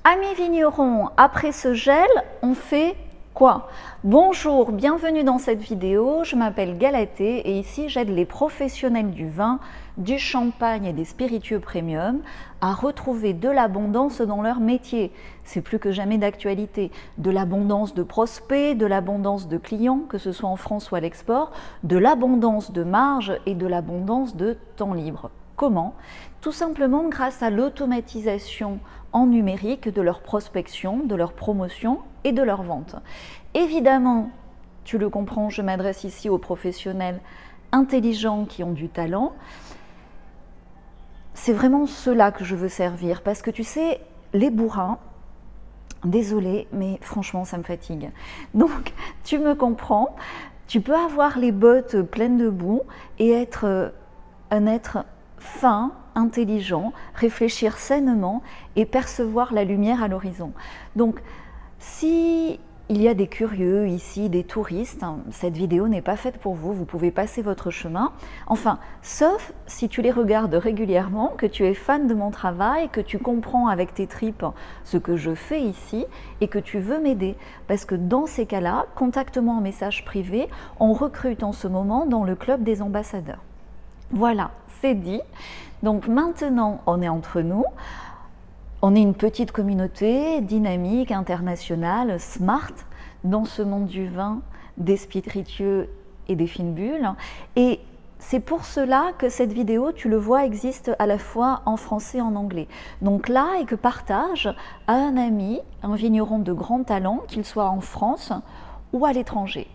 Amis vignerons, après ce gel, on fait quoi? Bonjour, bienvenue dans cette vidéo, je m'appelle Galatée et ici j'aide les professionnels du vin, du champagne et des spiritueux premium à retrouver de l'abondance dans leur métier. C'est plus que jamais d'actualité. De l'abondance de prospects, de l'abondance de clients, que ce soit en France ou à l'export, de l'abondance de marge et de l'abondance de temps libre. Comment? Tout simplement grâce à l'automatisation en numérique de leur prospection, de leur promotion et de leur vente. Évidemment, tu le comprends, je m'adresse ici aux professionnels intelligents qui ont du talent. C'est vraiment ceux-là que je veux servir parce que tu sais, les bourrins, désolée, mais franchement, ça me fatigue. Donc, tu me comprends, tu peux avoir les bottes pleines de boue et être un être fin, intelligent, réfléchir sainement et percevoir la lumière à l'horizon. Donc, si il y a des curieux ici, des touristes, cette vidéo n'est pas faite pour vous, vous pouvez passer votre chemin. Enfin, sauf si tu les regardes régulièrement, que tu es fan de mon travail, que tu comprends avec tes tripes ce que je fais ici et que tu veux m'aider. Parce que dans ces cas-là, contacte-moi en message privé, on recrute en ce moment dans le club des ambassadeurs. Voilà, c'est dit. Donc maintenant, on est entre nous. On est une petite communauté dynamique, internationale, smart, dans ce monde du vin, des spiritueux et des fines bulles. Et c'est pour cela que cette vidéo, tu le vois, existe à la fois en français et en anglais. Donc là, et que partage à un ami, un vigneron de grand talent, qu'il soit en France ou à l'étranger.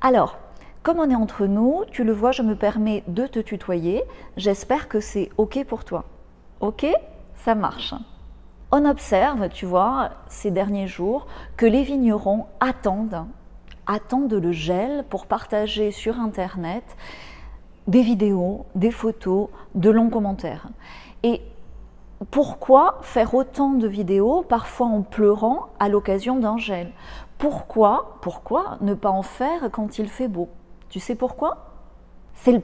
Alors, comme on est entre nous, tu le vois, je me permets de te tutoyer. J'espère que c'est OK pour toi. OK? Ça marche. On observe, tu vois, ces derniers jours, que les vignerons attendent le gel pour partager sur Internet des vidéos, des photos, de longs commentaires. Et pourquoi faire autant de vidéos, parfois en pleurant, à l'occasion d'un gel? Pourquoi ne pas en faire quand il fait beau? Tu sais pourquoi? C'est le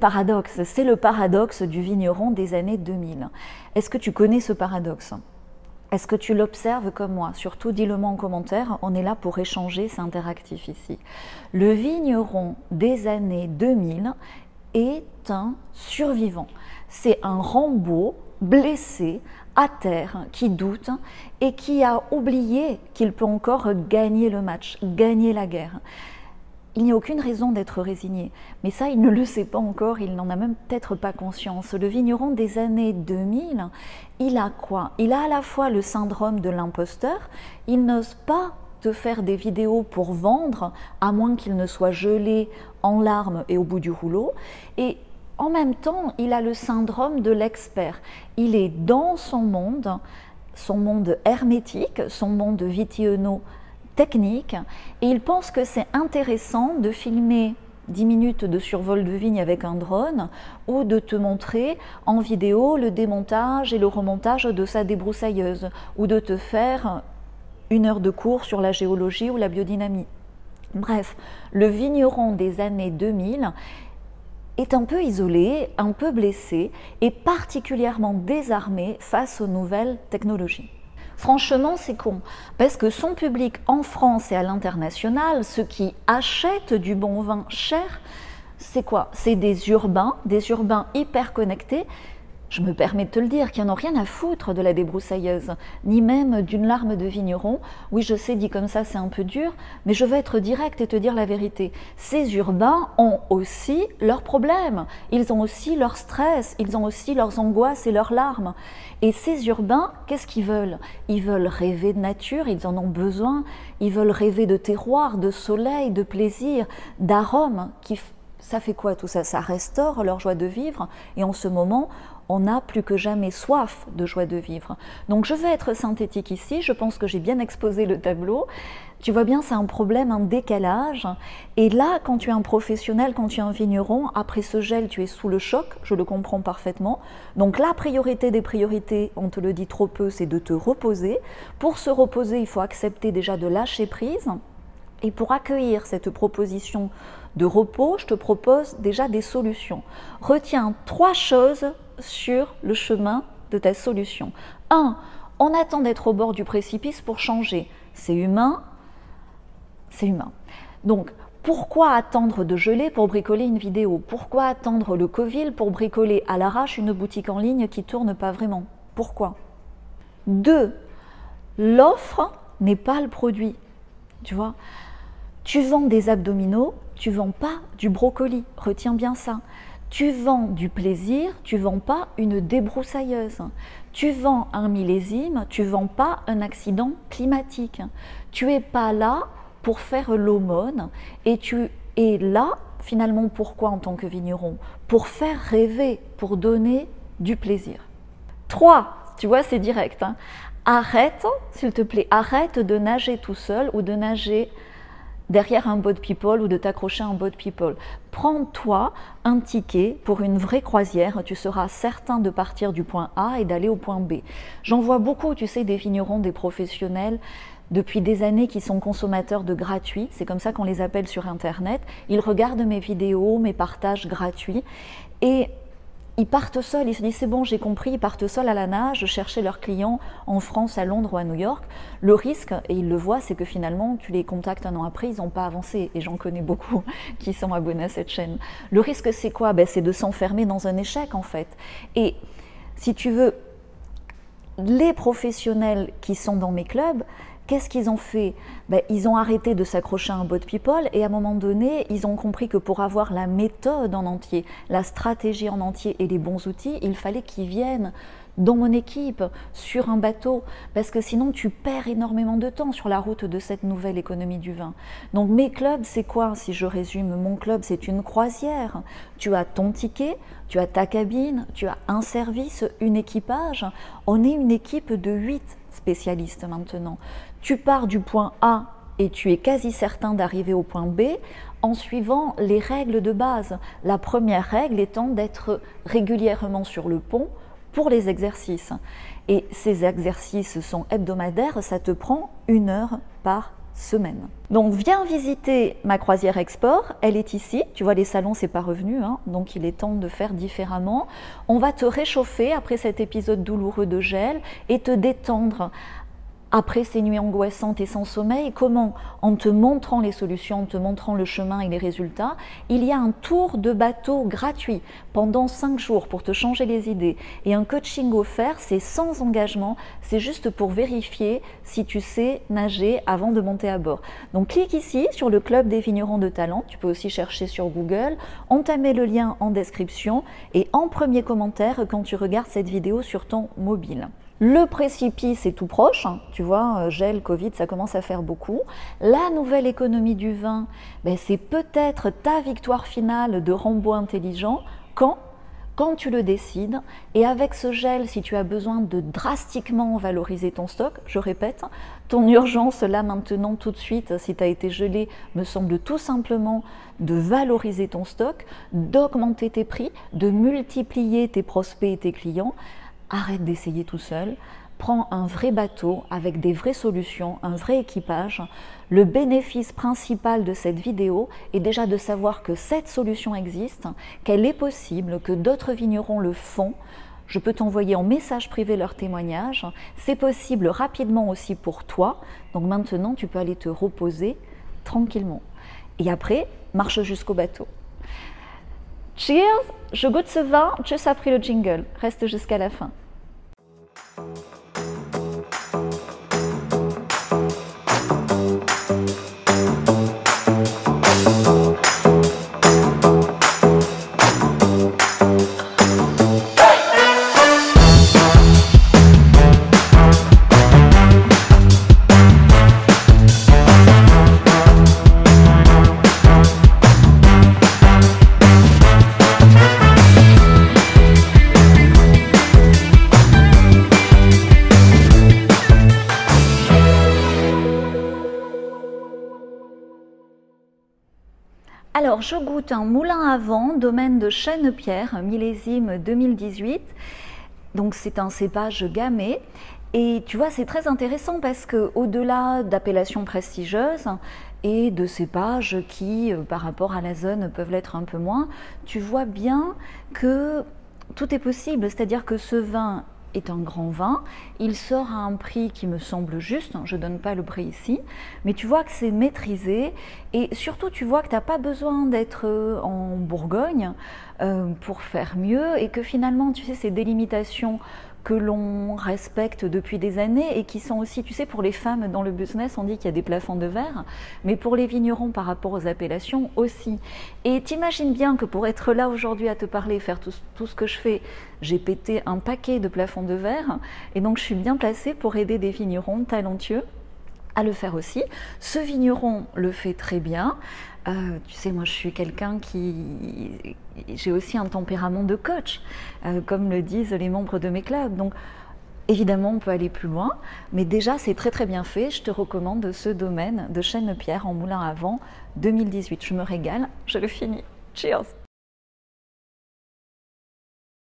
paradoxe du vigneron des années 2000. Est-ce que tu connais ce paradoxe? Est-ce que tu l'observes comme moi? Surtout, dis-le-moi en commentaire, on est là pour échanger, c'est interactif ici. Le vigneron des années 2000 est un survivant. C'est un Rambo blessé, à terre, qui doute et qui a oublié qu'il peut encore gagner le match, gagner la guerre. Il n'y a aucune raison d'être résigné, mais ça, il ne le sait pas encore, il n'en a même peut-être pas conscience. Le vigneron des années 2000, il a quoi? Il a à la fois le syndrome de l'imposteur, il n'ose pas te faire des vidéos pour vendre, à moins qu'il ne soit gelé en larmes et au bout du rouleau, et en même temps, il a le syndrome de l'expert. Il est dans son monde hermétique, son monde vitiono technique, et il pense que c'est intéressant de filmer 10 minutes de survol de vigne avec un drone ou de te montrer en vidéo le démontage et le remontage de sa débroussailleuse ou de te faire 1 heure de cours sur la géologie ou la biodynamie. Bref, le vigneron des années 2000 est un peu isolé, un peu blessé et particulièrement désarmé face aux nouvelles technologies. Franchement, c'est con, parce que son public en France et à l'international, ceux qui achètent du bon vin cher, c'est quoi? C'est des urbains hyper connectés. Je me permets de te le dire, qui n'en ont rien à foutre de la débroussailleuse, ni même d'une larme de vigneron. Oui, je sais, dit comme ça, c'est un peu dur, mais je vais être direct et te dire la vérité. Ces urbains ont aussi leurs problèmes, ils ont aussi leur stress, ils ont aussi leurs angoisses et leurs larmes. Et ces urbains, qu'est-ce qu'ils veulent? Ils veulent rêver de nature, ils en ont besoin, ils veulent rêver de terroir, de soleil, de plaisir, d'arômes. Ça fait quoi tout ça? Ça restaure leur joie de vivre, et en ce moment, on a plus que jamais soif de joie de vivre. Donc je vais être synthétique ici, je pense que j'ai bien exposé le tableau. Tu vois bien, c'est un problème, un décalage. Et là, quand tu es un professionnel, quand tu es un vigneron, après ce gel, tu es sous le choc, je le comprends parfaitement. Donc la priorité des priorités, on te le dit trop peu, c'est de te reposer. Pour se reposer, il faut accepter déjà de lâcher prise. Et pour accueillir cette proposition de repos, je te propose déjà des solutions. Retiens 3 choses sur le chemin de ta solution. 1. On attend d'être au bord du précipice pour changer. C'est humain, c'est humain. Donc, pourquoi attendre de geler pour bricoler une vidéo? Pourquoi attendre le Covid pour bricoler à l'arrache une boutique en ligne qui ne tourne pas vraiment? Pourquoi? 2. L'offre n'est pas le produit. Tu vois, tu vends des abdominaux, tu ne vends pas du brocoli. Retiens bien ça. Tu vends du plaisir, tu ne vends pas une débroussailleuse. Tu vends un millésime, tu ne vends pas un accident climatique. Tu n'es pas là pour faire l'aumône et tu es là, finalement, pourquoi en tant que vigneron? Pour faire rêver, pour donner du plaisir. 3, tu vois, c'est direct. Hein. Arrête, s'il te plaît, arrête de nager tout seul ou de nager derrière un boat people ou de t'accrocher à un boat people. Prends-toi un ticket pour une vraie croisière, tu seras certain de partir du point A et d'aller au point B. J'en vois beaucoup, tu sais, des vignerons, des professionnels, depuis des années qui sont consommateurs de gratuits, c'est comme ça qu'on les appelle sur Internet. Ils regardent mes vidéos, mes partages gratuits et ils partent seuls, ils se disent c'est bon, j'ai compris, ils partent seuls à la nage, chercher leurs clients en France, à Londres ou à New York. Le risque, et ils le voient, c'est que finalement, tu les contactes un an après, ils n'ont pas avancé. Et j'en connais beaucoup qui sont abonnés à cette chaîne. Le risque, c'est quoi? Ben, c'est de s'enfermer dans un échec, en fait. Et si tu veux, les professionnels qui sont dans mes clubs, qu'est-ce qu'ils ont fait? Ben, ils ont arrêté de s'accrocher à un boat people et à un moment donné, ils ont compris que pour avoir la méthode en entier, la stratégie en entier et les bons outils, il fallait qu'ils viennent dans mon équipe, sur un bateau, parce que sinon tu perds énormément de temps sur la route de cette nouvelle économie du vin. Donc mes clubs, c'est quoi? Si je résume, mon club, c'est une croisière. Tu as ton ticket, tu as ta cabine, tu as un service, un équipage. On est une équipe de 8 spécialistes maintenant. Tu pars du point A et tu es quasi certain d'arriver au point B en suivant les règles de base. La première règle étant d'être régulièrement sur le pont pour les exercices. Et ces exercices sont hebdomadaires, ça te prend 1 heure par semaine. Donc viens visiter ma croisière export, elle est ici, tu vois les salons c'est pas revenu, hein, donc il est temps de faire différemment. On va te réchauffer après cet épisode douloureux de gel et te détendre après ces nuits angoissantes et sans sommeil. Comment? En te montrant les solutions, en te montrant le chemin et les résultats. Il y a un tour de bateau gratuit pendant 5 jours pour te changer les idées. Et un coaching offert, c'est sans engagement, c'est juste pour vérifier si tu sais nager avant de monter à bord. Donc clique ici sur le Club des vignerons de talent, tu peux aussi chercher sur Google, on t'a mis le lien en description et en premier commentaire quand tu regardes cette vidéo sur ton mobile. Le précipice est tout proche, hein, tu vois, gel, Covid, ça commence à faire beaucoup. La nouvelle économie du vin, ben, c'est peut-être ta victoire finale de Rambo intelligent. Quand tu le décides, et avec ce gel, si tu as besoin de drastiquement valoriser ton stock, je répète, ton urgence là maintenant tout de suite, si tu as été gelé, me semble tout simplement de valoriser ton stock, d'augmenter tes prix, de multiplier tes prospects et tes clients. Arrête d'essayer tout seul, prends un vrai bateau avec des vraies solutions, un vrai équipage. Le bénéfice principal de cette vidéo est déjà de savoir que cette solution existe, qu'elle est possible, que d'autres vignerons le font. Je peux t'envoyer en message privé leur témoignage. C'est possible rapidement aussi pour toi. Donc maintenant, tu peux aller te reposer tranquillement. Et après, marche jusqu'au bateau. Cheers, je goûte ce vin juste après le jingle. Reste jusqu'à la fin. Alors, je goûte un moulin à vent, domaine de Chêne-Pierre, millésime 2018. Donc, c'est un cépage gamay. Et tu vois, c'est très intéressant parce qu'au-delà d'appellations prestigieuses et de cépages qui, par rapport à la zone, peuvent l'être un peu moins, tu vois bien que tout est possible. C'est-à-dire que ce vin est un grand vin. Il sort à un prix qui me semble juste, je ne donne pas le prix ici, mais tu vois que c'est maîtrisé et surtout tu vois que tu n'as pas besoin d'être en Bourgogne pour faire mieux et que finalement, tu sais, ces délimitations que l'on respecte depuis des années et qui sont aussi, tu sais, pour les femmes dans le business, on dit qu'il y a des plafonds de verre, mais pour les vignerons par rapport aux appellations aussi. Et t'imagines bien que pour être là aujourd'hui à te parler, faire tout ce que je fais, j'ai pété un paquet de plafonds de verre et donc je suis bien placée pour aider des vignerons talentueux à le faire aussi. Ce vigneron le fait très bien. Tu sais, moi je suis quelqu'un qui... J'ai aussi un tempérament de coach, comme le disent les membres de mes clubs. Donc évidemment on peut aller plus loin, mais déjà c'est très très bien fait. Je te recommande ce domaine de Chêne-Pierre en Moulin à Vent 2018. Je me régale, je le finis. Cheers!